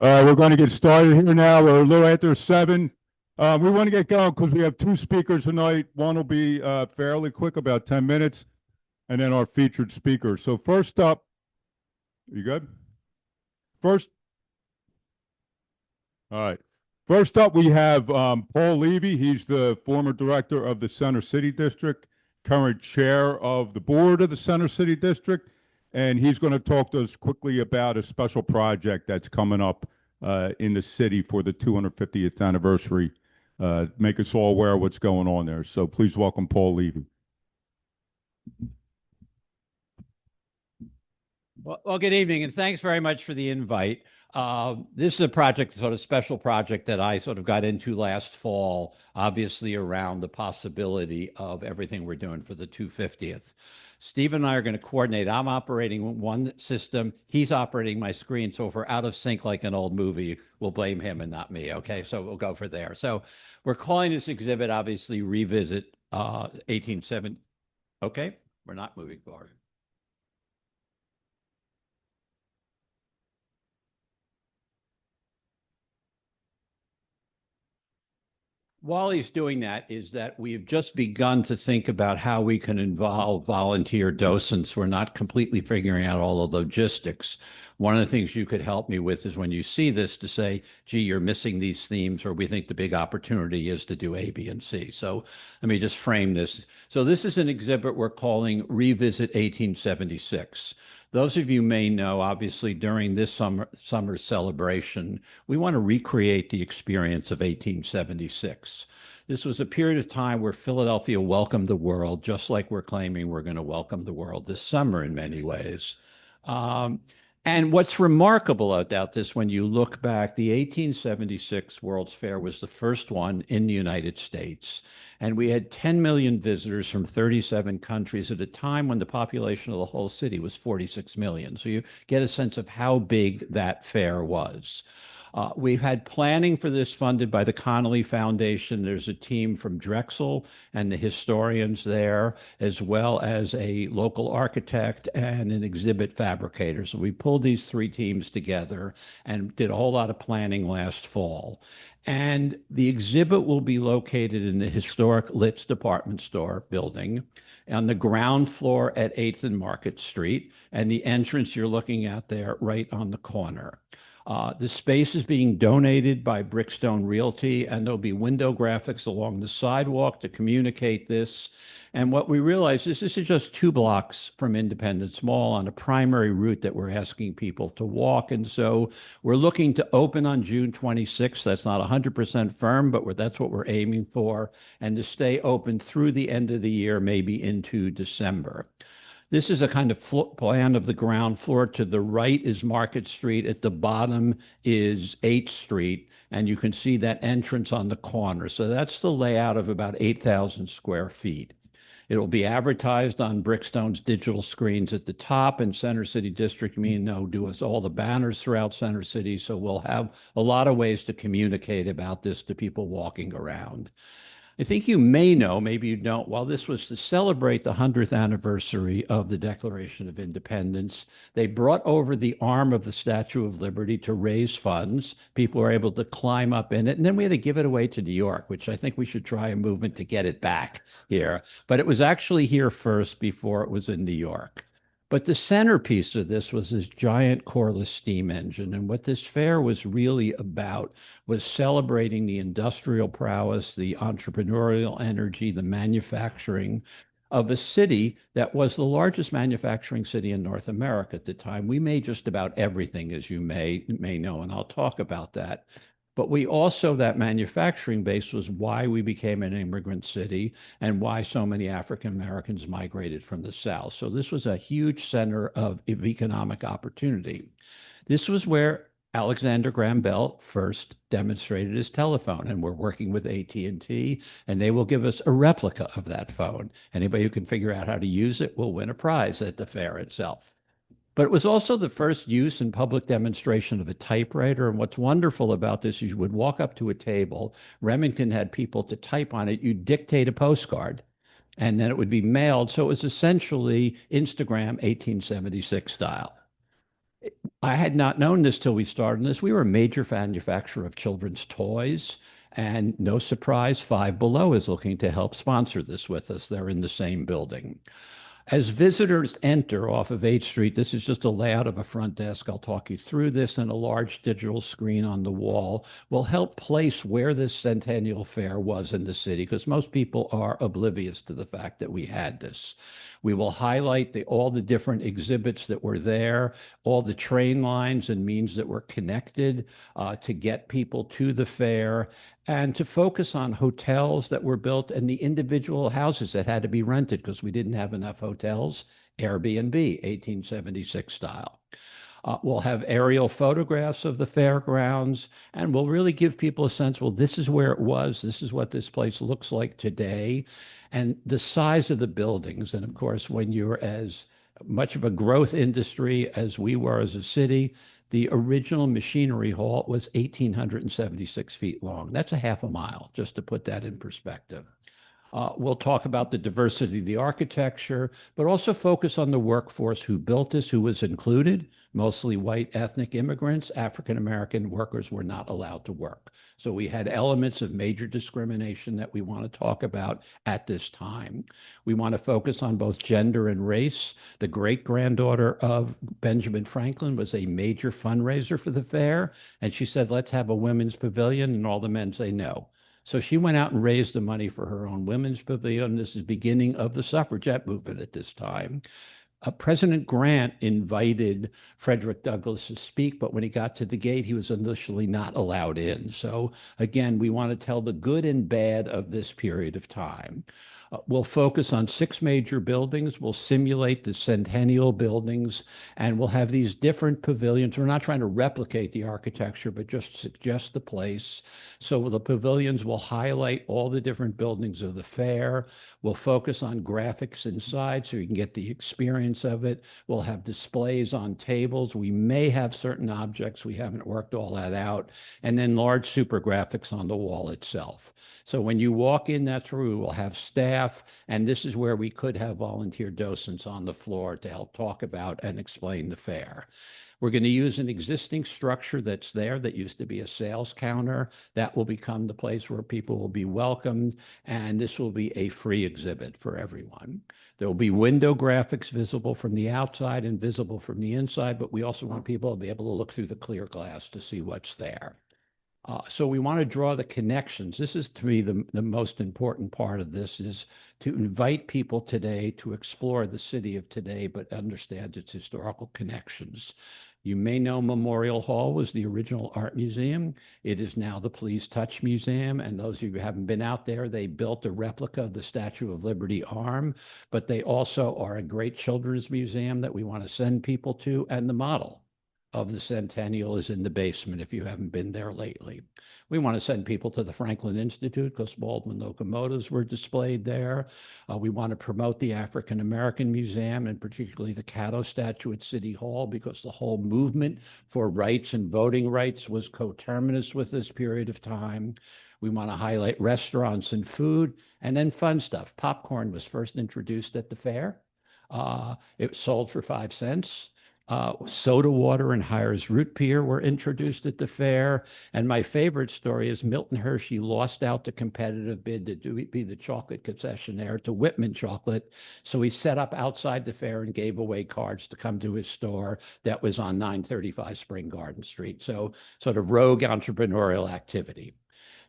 We're going to get started here now. We're a little after 7. We want to get going because we have two speakers tonight. One will be fairly quick, about 10 minutes, and then our featured speaker. So first up, you good? First, all right. First up, we have Paul Levy. He's the former director of the Center City District, current chair of the board of the Center City District, and he's going to talk to us quickly about a special project that's coming up in the city for the 250th anniversary. Make us all aware of what's going on there. So please welcome Paul Levy. Well, good evening, and thanks very much for the invite. This is a project, sort of special project that I sort of got into last fall, obviously around the possibility of everything we're doing for the 250th. Steve and I are going to coordinate. I'm operating one system. He's operating my screen. So if we're out of sync like an old movie, we'll blame him and not me. Okay, so we'll go for there. So we're calling this exhibit, obviously, Revisit 1870. Okay, we're not moving forward. While he's doing that, is that we've just begun to think about how we can involve volunteer docents. We're not completely figuring out all the logistics. One of the things you could help me with is when you see this to say, gee, you're missing these themes, or we think the big opportunity is to do A, B, and C. So let me just frame this. So this is an exhibit we're calling Revisit 1876. Those of you may know, obviously, during this summer celebration, we want to recreate the experience of 1876. This was a period of time where Philadelphia welcomed the world, just like we're claiming we're going to welcome the world this summer in many ways. And what's remarkable about this, when you look back, the 1876 World's Fair was the first one in the United States. And we had 10 million visitors from 37 countries at a time when the population of the whole city was 46 million. So you get a sense of how big that fair was. We've had planning for this funded by the Connolly Foundation. There's a team from Drexel and the historians there, as well as a local architect and an exhibit fabricator. So we pulled these three teams together and did a whole lot of planning last fall. And the exhibit will be located in the historic Litt's department store building on the ground floor at 8th and Market Street, and the entrance you're looking at there right on the corner. The space is being donated by Brickstone Realty, and there'll be window graphics along the sidewalk to communicate this. And what we realize is this is just 2 blocks from Independence Mall on a primary route that we're asking people to walk. And so we're looking to open on June 26th. That's not 100% firm, but that's what we're aiming for, and to stay open through the end of the year, maybe into December. This is a kind of plan of the ground floor. To the right is Market Street. At the bottom is 8th Street. And you can see that entrance on the corner. So that's the layout of about 8,000 square feet. It'll be advertised on Brickstone's digital screens at the top, and Center City District, do us all the banners throughout Center City. So we'll have a lot of ways to communicate about this to people walking around. I think you may know, maybe you don't, while this was to celebrate the 100th anniversary of the Declaration of Independence, they brought over the arm of the Statue of Liberty to raise funds. People were able to climb up in it, and then we had to give it away to New York, which I think we should try a movement to get it back here. But it was actually here first before it was in New York. But the centerpiece of this was this giant Corliss steam engine. And what this fair was really about was celebrating the industrial prowess, the entrepreneurial energy, the manufacturing of a city that was the largest manufacturing city in North America at the time. We made just about everything, as you may know, and I'll talk about that. But we also, that manufacturing base was why we became an immigrant city and why so many African Americans migrated from the South. So this was a huge center of economic opportunity. This was where Alexander Graham Bell first demonstrated his telephone, and we're working with AT&T, and they will give us a replica of that phone. Anybody who can figure out how to use it will win a prize at the fair itself. But it was also the first use and public demonstration of a typewriter. And what's wonderful about this is you would walk up to a table. Remington had people to type on it. You'd dictate a postcard, and then it would be mailed. So it was essentially Instagram 1876 style. I had not known this till we started this. We were a major manufacturer of children's toys. And no surprise, Five Below is looking to help sponsor this with us. They're in the same building. As visitors enter off of 8th Street, this is just a layout of a front desk. I'll talk you through this, and a large digital screen on the wall will help place where this Centennial Fair was in the city, because most people are oblivious to the fact that we had this. We will highlight all the different exhibits that were there, all the train lines and means that were connected to get people to the fair, and to focus on hotels that were built and the individual houses that had to be rented because we didn't have enough hotels, Airbnb, 1876 style. We'll have aerial photographs of the fairgrounds, and we'll really give people a sense, well, this is where it was. This is what this place looks like today. And the size of the buildings. And of course, when you're as much of a growth industry as we were as a city, the original machinery hall was 1,876 feet long. That's a half a mile, just to put that in perspective. We'll talk about the diversity of the architecture, but also focus on the workforce who built this, who was included, mostly white ethnic immigrants. African-American workers were not allowed to work. So we had elements of major discrimination that we want to talk about at this time. We want to focus on both gender and race. The great-granddaughter of Benjamin Franklin was a major fundraiser for the fair, and she said, let's have a women's pavilion, and all the men say no. So she went out and raised the money for her own women's pavilion. This is the beginning of the suffragette movement at this time. President Grant invited Frederick Douglass to speak, but when he got to the gate, he was initially not allowed in. So again, we want to tell the good and bad of this period of time. We'll focus on 6 major buildings. We'll simulate the Centennial buildings, and we'll have these different pavilions. We're not trying to replicate the architecture, but just suggest the place. So the pavilions will highlight all the different buildings of the fair. We'll focus on graphics inside so you can get the experience of it. We'll have displays on tables. We may have certain objects. We haven't worked all that out. And then large super graphics on the wall itself. So when you walk in, that's where we will have staff, and this is where we could have volunteer docents on the floor to help talk about and explain the fair. We're going to use an existing structure that's there that used to be a sales counter. That will become the place where people will be welcomed, and this will be a free exhibit for everyone. There will be window graphics visible from the outside and visible from the inside, but we also want people to be able to look through the clear glass to see what's there. So we want to draw the connections. This is, to me, the most important part of this, is to invite people today to explore the city of today, but understand its historical connections. You may know Memorial Hall was the original art museum. It is now the Please Touch Museum. And those of you who haven't been out there, they built a replica of the Statue of Liberty arm, but they also are a great children's museum that we want to send people to, and the model of the Centennial is in the basement if you haven't been there lately. We want to send people to the Franklin Institute because Baldwin locomotives were displayed there. We want to promote the African American Museum, and particularly the Caddo statue at City Hall, because the whole movement for rights and voting rights was coterminous with this period of time. We want to highlight restaurants and food, and then fun stuff. Popcorn was first introduced at the fair. It was sold for 5 cents. Soda water and Hires root beer were introduced at the fair. And my favorite story is Milton Hershey lost out the competitive bid to be the chocolate concessionaire to Whitman Chocolate. So he set up outside the fair and gave away cards to come to his store that was on 935 Spring Garden Street. So sort of rogue entrepreneurial activity.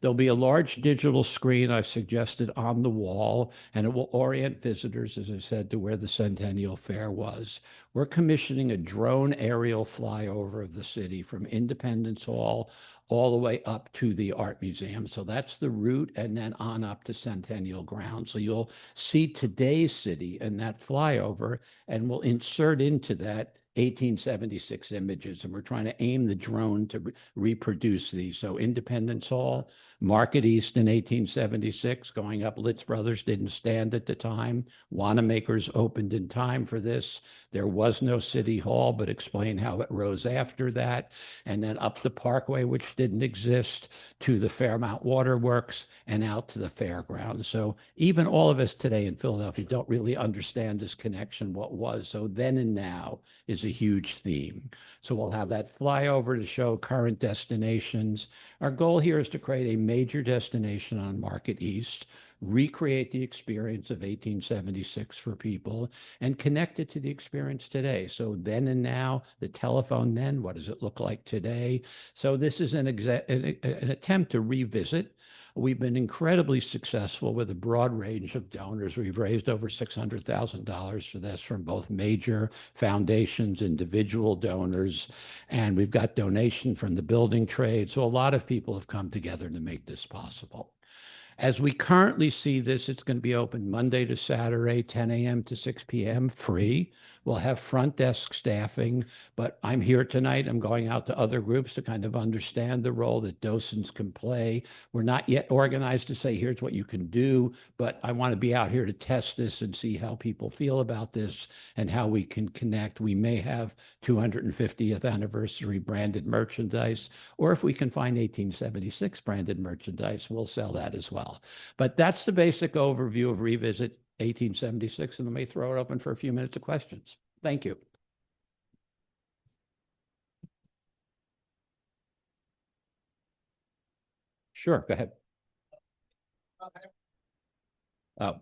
There'll be a large digital screen I've suggested on the wall, and it will orient visitors, as I said, to where the Centennial Fair was. We're commissioning a drone aerial flyover of the city from Independence Hall all the way up to the Art Museum. So that's the route, and then on up to Centennial Grounds. So you'll see today's city in that flyover, and we'll insert into that 1876 images, and we're trying to aim the drone to reproduce these. So Independence Hall, Market East in 1876, going up. Litz Brothers didn't stand at the time. Wanamaker's opened in time for this. There was no City Hall, but explain how it rose after that. And then up the Parkway, which didn't exist, to the Fairmount Waterworks, and out to the fairgrounds. So even all of us today in Philadelphia don't really understand this connection, what was. So then and now is a a huge theme. So we'll have that flyover to show current destinations. Our goal here is to create a major destination on Market East, recreate the experience of 1876 for people, and connect it to the experience today. So then and now, the telephone then, what does it look like today? So this is an attempt to revisit. We've been incredibly successful with a broad range of donors. We've raised over $600,000 for this from both major foundations, individual donors, and we've got donation from the building trade. So a lot of people have come together to make this possible. As we currently see this, it's going to be open Monday to Saturday, 10 a.m. to 6 p.m., free. We'll have front desk staffing, but I'm here tonight. I'm going out to other groups to kind of understand the role that docents can play. We're not yet organized to say, here's what you can do, but I want to be out here to test this and see how people feel about this and how we can connect. We may have 250th anniversary branded merchandise, or if we can find 1876 branded merchandise, we'll sell that as well. But that's the basic overview of Revisit 1876, and let me throw it open for a few minutes of questions. Thank you. Sure, go ahead. Oh.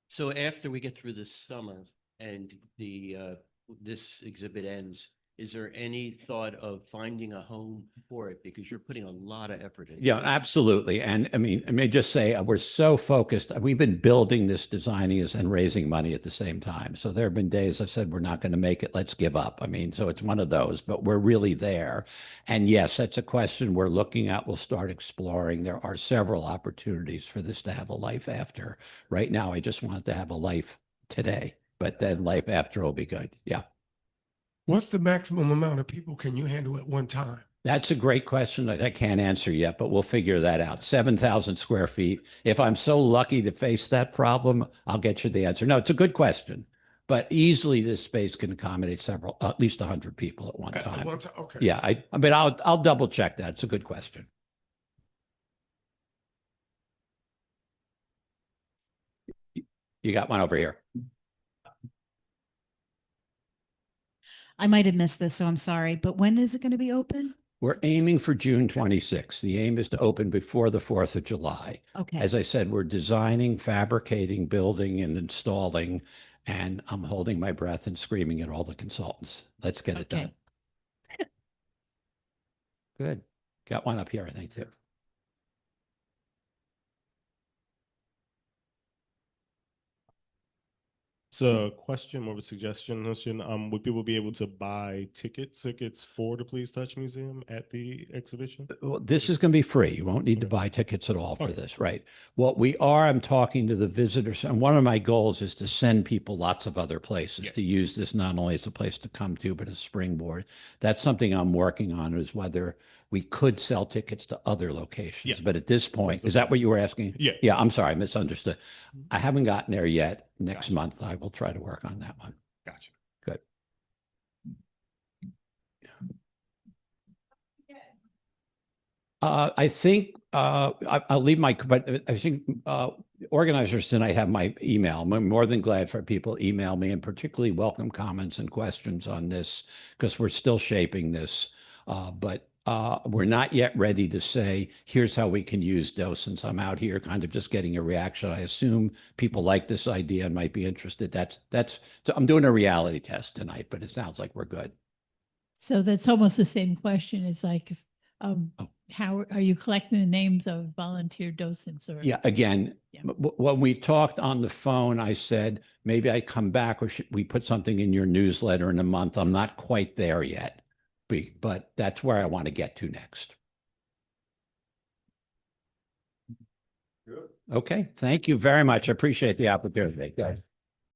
So after we get through this summer and this exhibit ends, is there any thought of finding a home for it? Because you're putting a lot of effort into Yeah, this. absolutely. And I mean, I may just say we're so focused. We've been building this, designing this, and raising money at the same time. So there have been days I said, we're not going to make it. Let's give up. I mean, so it's one of those, but we're really there. And yes, that's a question we're looking at. We'll start exploring. There are several opportunities for this to have a life after. Right now, I just want it to have a life today, but then life after will be good. Yeah. What's the maximum amount of people can you handle at one time? That's a great question that I can't answer yet, but we'll figure that out. 7,000 square feet. If I'm so lucky to face that problem, I'll get you the answer. No, it's a good question, but easily this space can accommodate several, at least 100 people at one time. At one time, okay. Yeah, I mean, I'll double check that. It's a good question. You got one over here. I might have missed this, so I'm sorry, but when is it going to be open? We're aiming for June 26th. The aim is to open before the 4th of July. Okay. As I said, we're designing, fabricating, building, and installing, and I'm holding my breath and screaming at all the consultants. Let's get it done. Good. Got one up here, I think, too. It's a question, more of a suggestion. Would people be able to buy tickets for the Please Touch Museum at the exhibition? Well, this is going to be free. You won't need to buy tickets at all for this, right? What we are, I'm talking to the visitors, and one of my goals is to send people lots of other places to use this not only as a place to come to, but a springboard. That's something I'm working on, is whether we could sell tickets to other locations. But at this point, is that what you were asking? Yeah. Yeah, I'm sorry, I misunderstood. I haven't gotten there yet. Next month, I will try to work on that one. Gotcha. Good. I think I'll leave my, but I think organizers tonight have my email. I'm more than glad for people to email me, and particularly welcome comments and questions on this, because we're still shaping this. But we're not yet ready to say, here's how we can use docents. I'm out here kind of just getting a reaction. I assume people like this idea and might be interested. So I'm doing a reality test tonight, but it sounds like we're good. So that's almost the same question. It's like, how are you collecting the names of volunteer docents? Or Yeah, again, Yeah. When we talked on the phone, I said, maybe I come back, or should we put something in your newsletter in a month? I'm not quite there yet, but that's where I want to get to next. Okay, thank you very much. I appreciate the opportunity. Good.